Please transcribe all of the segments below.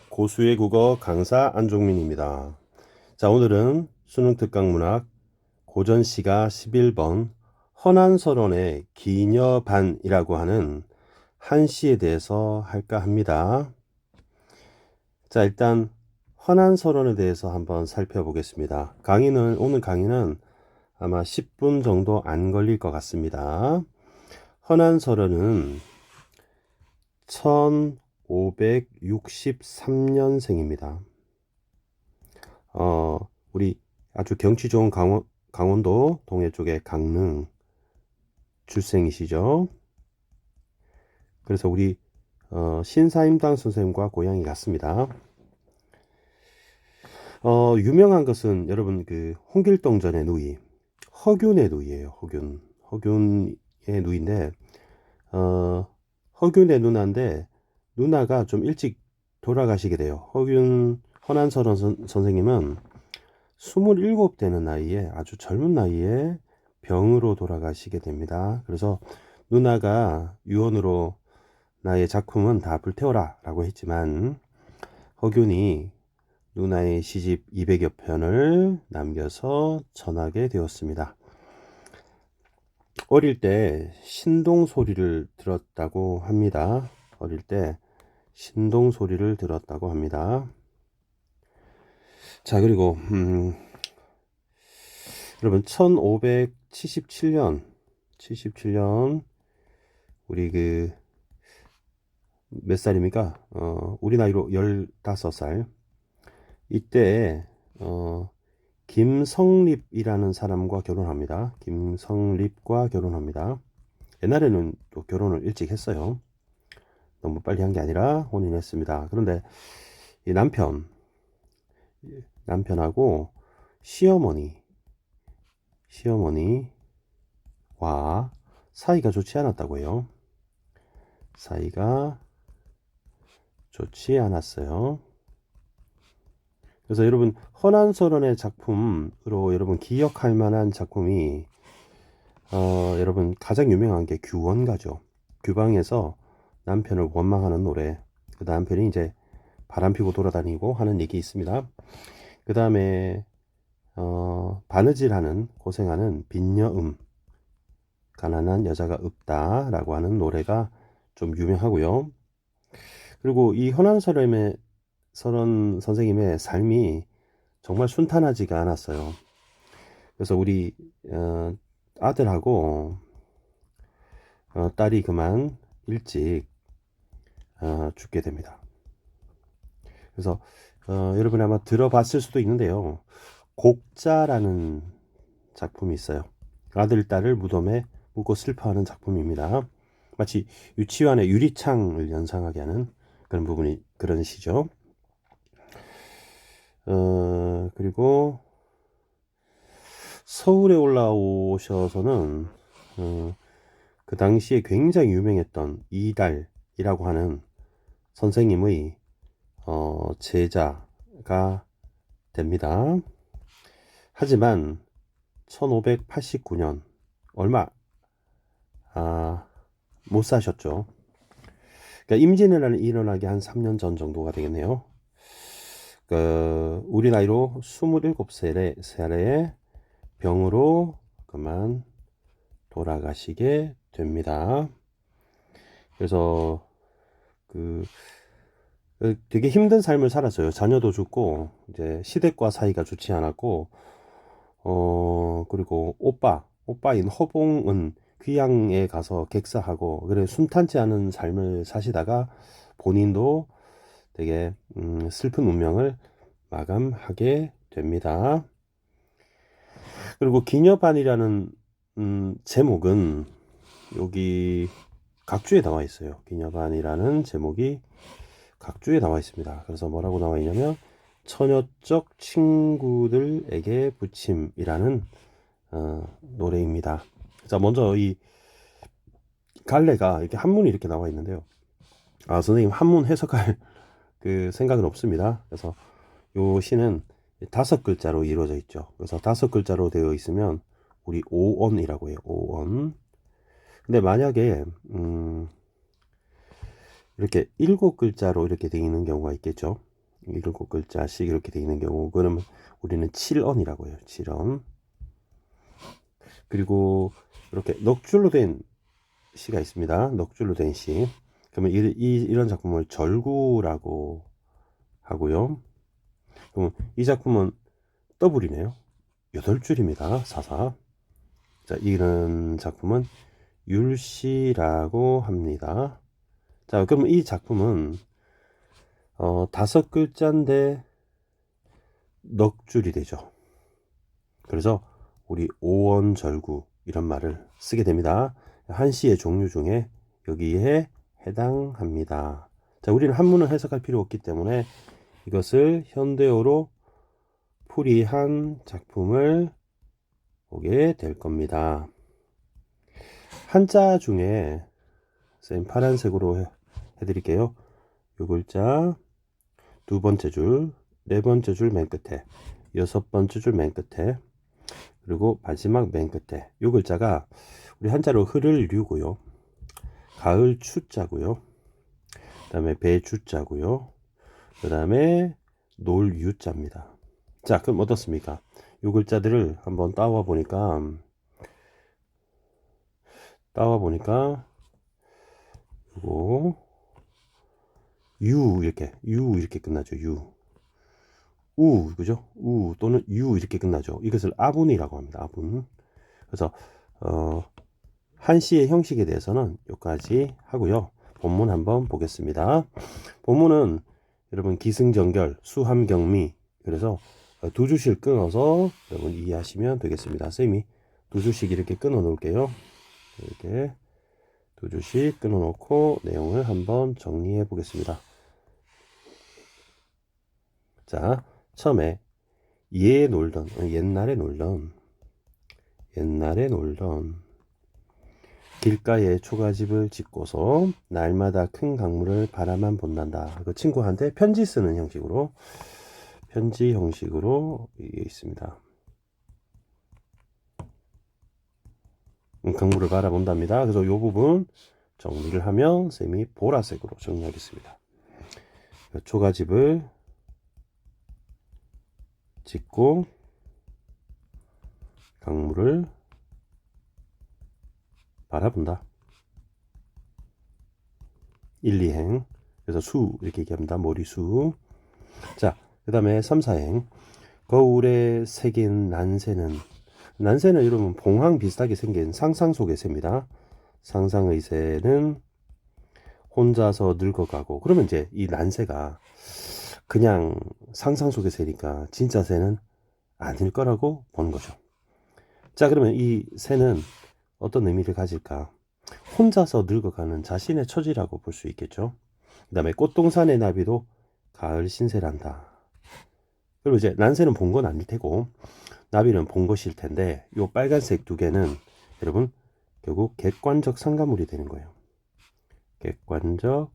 고수의 국어 강사 안종민입니다. 자, 오늘은 수능 특강문학 고전시가 11번 허난설원의 기녀반이라고 하는 한 시에 대해서 할까 합니다. 자, 일단 허난설원에 대해서 한번 살펴보겠습니다. 오늘 강의는 아마 10분 정도 안 걸릴 것 같습니다. 허난설원은 1563년생입니다. 우리 아주 경치 좋은 강원도 동해 쪽의 강릉 출생이시죠. 그래서 우리 신사임당 선생님과 고향이 같습니다. 유명한 것은 여러분 그 홍길동전의 누이 허균의 누이예요. 허균의 누이인데 허균의 누나인데 누나가 좀 일찍 돌아가시게 돼요. 허난설원 선생님은 27 되는 나이에 아주 젊은 나이에 병으로 돌아가시게 됩니다. 그래서 누나가 유언으로 나의 작품은 다 불태워라 라고 했지만 허균이 누나의 시집 200여 편을 남겨서 전하게 되었습니다. 어릴 때 신동 소리를 들었다고 합니다. 자, 그리고 여러분 1577년 우리 그 몇 살입니까? 우리 나이로 15살. 이때 김성립이라는 사람과 결혼합니다. 김성립과 결혼합니다. 옛날에는 또 결혼을 일찍 했어요. 너무 빨리 한 게 아니라 혼인했습니다. 그런데 이 남편하고 시어머니와 사이가 좋지 않았다고 해요. 사이가 좋지 않았어요. 그래서 여러분 허난설원의 작품으로 여러분 기억할 만한 작품이 여러분 가장 유명한 게 규원가죠. 규방에서 남편을 원망하는 노래. 그 남편이 이제 바람 피고 돌아다니고 하는 얘기 있습니다. 그 다음에 바느질하는 고생하는 빈여음, 가난한 여자가 없다라고 하는 노래가 좀 유명하고요. 그리고 이 허난설원 선생님의 삶이 정말 순탄하지가 않았어요. 그래서 우리 아들하고 딸이 그만 일찍 죽게 됩니다. 그래서 여러분이 아마 들어봤을 수도 있는데요. 곡자라는 작품이 있어요. 아들, 딸을 무덤에 묻고 슬퍼하는 작품입니다. 마치 유치원의 유리창을 연상하게 하는 그런 시죠. 그리고 서울에 올라오셔서는 그 당시에 굉장히 유명했던 이달이라고 하는 선생님의 제자가 됩니다. 하지만 1589년 얼마 못 사셨죠. 그러니까 임진왜란이 일어나기 한 3년 전 정도가 되겠네요. 우리 나이로 27살에 병으로 그만 돌아가시게 됩니다. 그래서 되게 힘든 삶을 살았어요. 자녀도 죽고 이제 시댁과 사이가 좋지 않았고 그리고 오빠인 허봉은 귀양에 가서 객사하고 그래 순탄치 않은 삶을 사시다가 본인도 되게 슬픈 운명을 마감하게 됩니다. 그리고 기녀반이라는 제목은 여기 각주에 나와 있어요. 기녀반이라는 제목이 각주에 나와 있습니다. 그래서 뭐라고 나와 있냐면 처녀적 친구들에게 부침이라는 노래입니다. 자, 먼저 이 갈래가 이렇게 한문이 이렇게 나와 있는데요. 선생님 한문 해석할 그 생각은 없습니다. 그래서 요 시는 5글자로 이루어져 있죠. 그래서 5글자로 되어 있으면 우리 오언이라고 해요. 오언. 근데 만약에 이렇게 7글자로 이렇게 되어 있는 경우가 있겠죠. 7글자씩 이렇게 되어 있는 경우, 그러면 우리는 7언이라고 해요. 7언. 그리고 이렇게 넉줄로 된 시가 있습니다. 넉줄로 된 시. 그러면 이런 작품을 절구라고 하고요. 그럼 이 작품은 더블이네요. 8줄입니다. 사사. 자, 이런 작품은 율시라고 합니다. 자, 그럼 이 작품은 5글자인데 넉줄이 되죠. 그래서 우리 오원절구 이런 말을 쓰게 됩니다. 한시의 종류 중에 여기에 해당합니다. 자, 우리는 한문을 해석할 필요 없기 때문에 이것을 현대어로 풀이한 작품을 보게 될 겁니다. 한자 중에 쌤 파란색으로 해드릴게요. 요 글자 두 번째 줄, 네 번째 줄 맨 끝에, 여섯 번째 줄 맨 끝에, 그리고 마지막 맨 끝에 요 글자가 우리 한자로 흐를 류고요. 가을 추자고요. 그 다음에 배주자고요. 그 다음에 놀 유자입니다. 자, 그럼 어떻습니까? 요 글자들을 한번 따와 보니까 요거 유 이렇게 끝나죠. 우 그죠? 우 또는 유 이렇게 끝나죠. 이것을 아분이라고 합니다. 아분. 그래서 한시의 형식에 대해서는 여기까지 하고요. 본문 한번 보겠습니다. 본문은 여러분 기승전결, 수함경미, 그래서 두 줄씩 끊어서 여러분 이해하시면 되겠습니다. 쌤이 두 줄씩 이렇게 끊어 놓을게요. 이렇게 두 줄씩 끊어 놓고 내용을 한번 정리해 보겠습니다. 자, 처음에 옛날에 놀던 길가에 초가집을 짓고서 날마다 큰 강물을 바라만 본단다. 그 친구한테 편지 쓰는 형식으로 이게 있습니다. 강물을 바라본답니다. 그래서 이 부분 정리를 하면 쌤이 보라색으로 정리하겠습니다. 초가집을 짓고 강물을 바라본다. 1, 2행. 그래서 수 이렇게 얘기합니다. 머리수. 자, 그 다음에 3, 4행. 거울에 새긴 난새는 여러분 봉황 비슷하게 생긴 상상 속의 새입니다. 상상의 새는 혼자서 늙어가고, 그러면 이제 이 난새가 그냥 상상 속의 새니까 진짜 새는 아닐 거라고 보는 거죠. 자, 그러면 이 새는 어떤 의미를 가질까? 혼자서 늙어가는 자신의 처지라고 볼 수 있겠죠. 그 다음에 꽃동산의 나비도 가을 신세란다. 그리고 이제 난새는 본 건 아닐 테고 나비는 본 것일 텐데, 요 빨간색 두 개는 여러분 결국 객관적 상관물이 되는 거예요. 객관적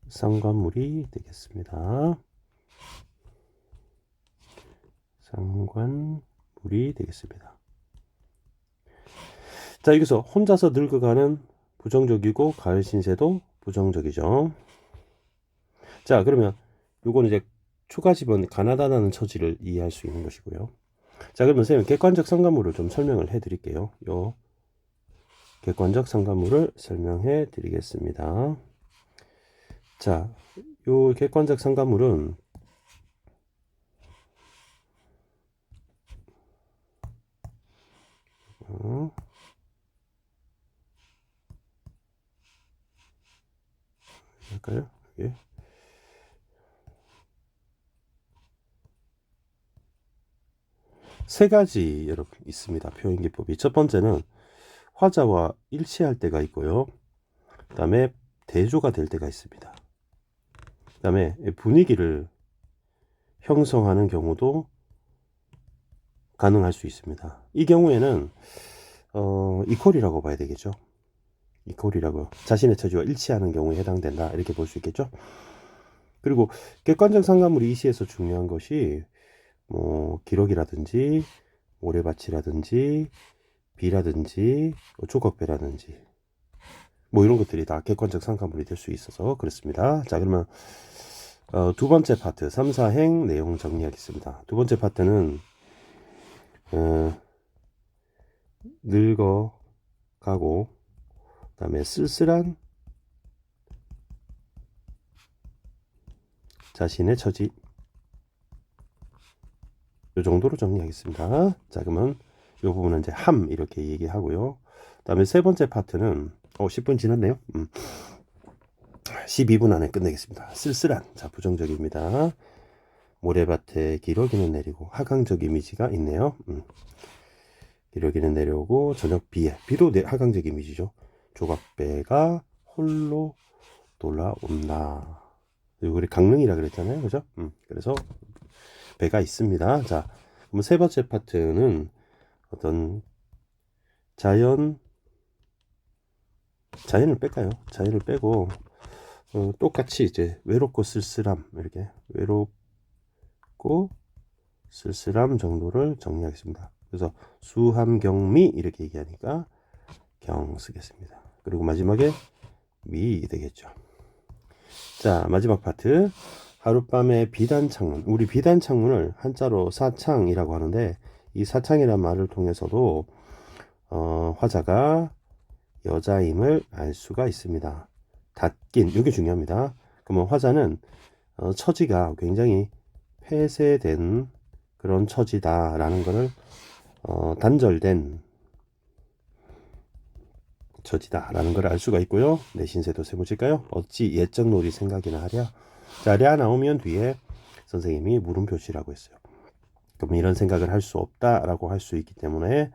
상관물이 되겠습니다. 상관물이 되겠습니다. 자, 여기서 혼자서 늙어가는 부정적이고 가을 신세도 부정적이죠. 자, 그러면 요거는 이제 초가집은 가난하다는 처지를 이해할 수 있는 것이고요. 자, 그러면 선생님 객관적 상관물을 좀 설명을 해 드릴게요. 요 객관적 상관물을 설명해 드리겠습니다. 자, 요 객관적 상관물은 할까요? 예. 세 가지 여러분 있습니다. 표현 기법이. 첫 번째는 화자와 일치할 때가 있고요. 그 다음에 대조가 될 때가 있습니다. 그 다음에 분위기를 형성하는 경우도 가능할 수 있습니다. 이 경우에는 이퀄이라고 봐야 되겠죠. 이퀄이라고, 자신의 처지와 일치하는 경우에 해당된다, 이렇게 볼 수 있겠죠. 그리고 객관적 상관물이 이 시에서 중요한 것이 뭐 기록이라든지 모래밭이라든지 비라든지 조각배라든지 뭐 이런 것들이 다 객관적 상관물이 될 수 있어서 그렇습니다. 자, 그러면 두 번째 파트 3, 4행 내용 정리하겠습니다. 두 번째 파트는 늙어가고 그다음에 쓸쓸한 자신의 처지, 이 정도로 정리하겠습니다. 자, 그러면 이 부분은 이제 함 이렇게 얘기하고요. 그다음에 세 번째 파트는 10분 지났네요. 12분 안에 끝내겠습니다. 쓸쓸한, 자, 부정적입니다. 모래밭에 기러기는 내리고 하강적 이미지가 있네요. 기러기는 내려오고 저녁 비에, 비도 하강적 이미지죠. 조각배가 홀로 돌아온다. 우리 강릉이라 그랬잖아요, 그죠? 그래서 배가 있습니다. 자, 그럼 세 번째 파트는 어떤 자연을 자연을 빼고 똑같이 이제 외롭고 쓸쓸함, 이렇게 외롭고 쓸쓸함 정도를 정리하겠습니다. 그래서 수함경미 이렇게 얘기하니까 경 쓰겠습니다. 그리고 마지막에 미 되겠죠. 자, 마지막 파트 하룻밤의 비단 창문. 우리 비단 창문을 한자로 사창이라고 하는데 이 사창이라는 말을 통해서도 화자가 여자임을 알 수가 있습니다. 닫긴, 이게 중요합니다. 그러면 화자는 처지가 굉장히 폐쇄된 그런 처지다라는 것을 단절된 처지다라는 걸 알 수가 있고요. 내신세도 세모질까요? 어찌 예적 놀이 생각이나 하랴. 자, 랴 나오면 뒤에 선생님이 물음 표시라고 했어요. 그럼 이런 생각을 할 수 없다라고 할 수 있기 때문에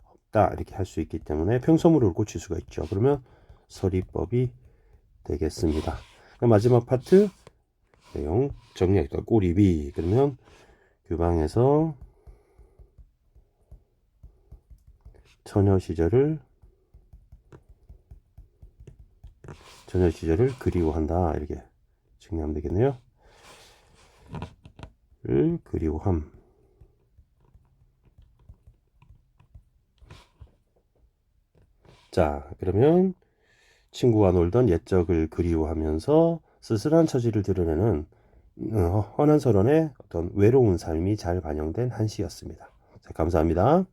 없다 이렇게 할 수 있기 때문에 평서물을 고칠 수가 있죠. 그러면 서리법이 되겠습니다. 그럼 마지막 파트 내용 정리하니까 꼬리비. 그러면 교방에서 처녀 시절을 그리워한다 이렇게 정리하면 되겠네요. 를 그리워함. 자, 그러면 친구와 놀던 옛적을 그리워하면서 쓸쓸한 처지를 드러내는 헌한서론의 어떤 외로운 삶이 잘 반영된 한 시였습니다. 자, 감사합니다.